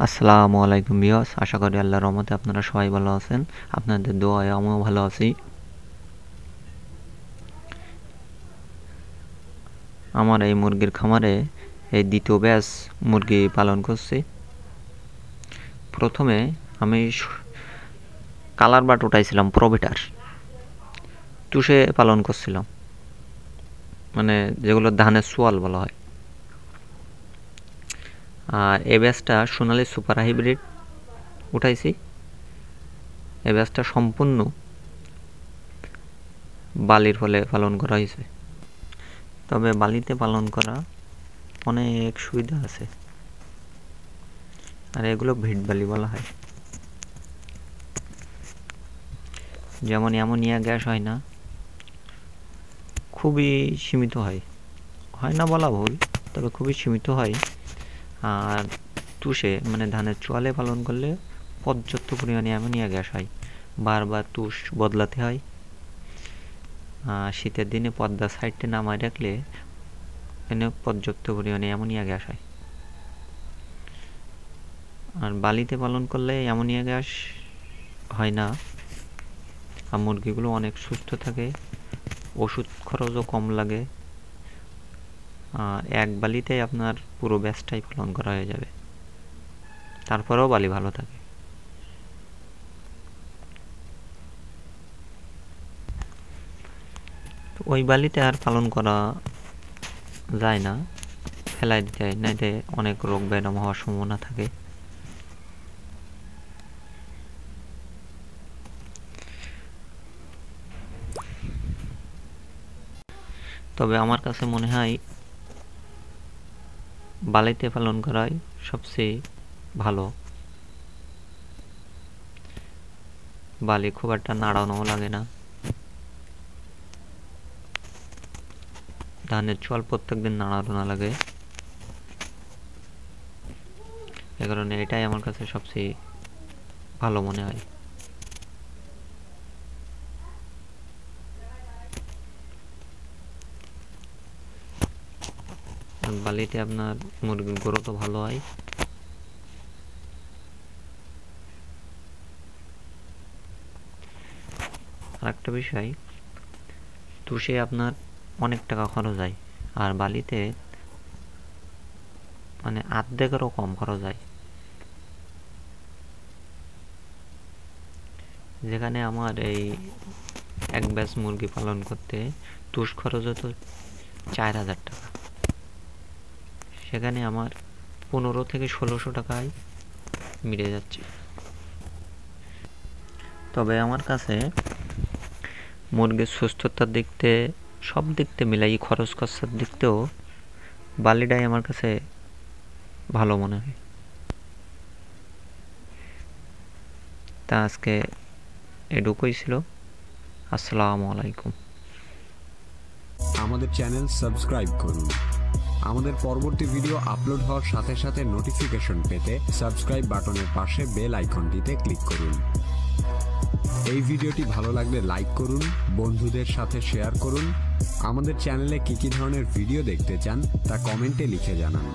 আসসালামু আলাইকুম ভিউয়ার্স, আশা করি আল্লাহর রহমতে আপনারা সবাই ভালো আছেন। আপনাদের দোয়ায় আমিও ভালো আছি। আমার এই মুরগির খামারে এই দ্বিতীয় ব্যাচ মুরগি পালন করছি। প্রথমে আমি কালার বাট উঠাইছিলাম প্রোভিটার, তুষে পালন করছিলাম, মানে যেগুলো ধানের সোয়াল বলা হয়। আর এই ব্যাচটা সোনালী সুপার হাইব্রিড উঠাইছি। এই ব্যাচটা সম্পূর্ণ বালির ফলে পালন করা হয়েছে। তবে বালিতে পালন করা অনেক সুবিধা আছে, আর এগুলো ভিট বালি বলা হয়। যেমন অ্যামোনিয়া গ্যাস হয় না, খুবই সীমিত হয় না বলা ভুল, তবে খুবই সীমিত হয়। আর তুষে মানে ধানের চোয়ালে পালন করলে পর্যাপ্ত পরিমাণে অ্যামোনিয়া গ্যাস হয়, বারবার তুষ বদলাতে হয়। শীতের দিনে পর্দা সাইডে নামায় রাখলে এনে পর্যাপ্ত পরিমাণে অ্যামোনিয়া গ্যাস হয়। আর বালিতে পালন করলে অ্যামোনিয়া গ্যাস হয় না, আর মুরগিগুলো অনেক সুস্থ থাকে, ওষুধ খরচও কম লাগে। এক বালিতে আপনার পুরো ব্যাচটাই পালন করা হয়ে যাবে, তারপরেও বালি ভালো থাকে। তো ওই বালিতে আর পালন করা যায় না, ফেলাই দিতে হয়, নাইলে অনেক রোগ ব্যায়াম হওয়ার সম্ভাবনা থাকে। তবে আমার কাছে মনে হয় বালিতে পালন করাই সবচেয়ে ভালো। বালি খুব একটা নাড়ানোও লাগে না, ধানের চোয়াল প্রত্যেকদিন নাড়ানো না লাগে। এ কারণে এটাই আমার কাছে সবচেয়ে ভালো মনে হয়। বালিতে আপনার মুরগির গ্রোথও ভালো হয়। আর একটা বিষয়, তুষে আপনার অনেক টাকা খরচ হয়, আর বালিতে মানে অর্ধেকেরও কম খরচ হয়। যেখানে আমার এই এক ব্যাচ মুরগি পালন করতে তুষ খরচ হতো 4,000 টাকা, সেখানে আমার 15 থেকে 1600 টাকায় মিলে যাচ্ছে। তবে আমার কাছে মুরগির সুস্থতার দিক থেকে সব দিক থেকে মিলাই, খরচ খরচার দিক থেকেও বালিটাই আমার কাছে ভালো মনে হয়। তা আজকে এটুকুই ছিল। আসসালামু আলাইকুম। আমাদের চ্যানেল সাবস্ক্রাইব করুন। আমাদের পরবর্তী ভিডিও আপলোড হওয়ার সাথে সাথে নোটিফিকেশন পেতে সাবস্ক্রাইব বাটনের পাশে বেল আইকনটিতে ক্লিক করুন। এই ভিডিওটি ভালো লাগলে লাইক করুন, বন্ধুদের সাথে শেয়ার করুন। আমাদের চ্যানেলে কি ধরনের ভিডিও দেখতে চান তা কমেন্টে লিখে জানান।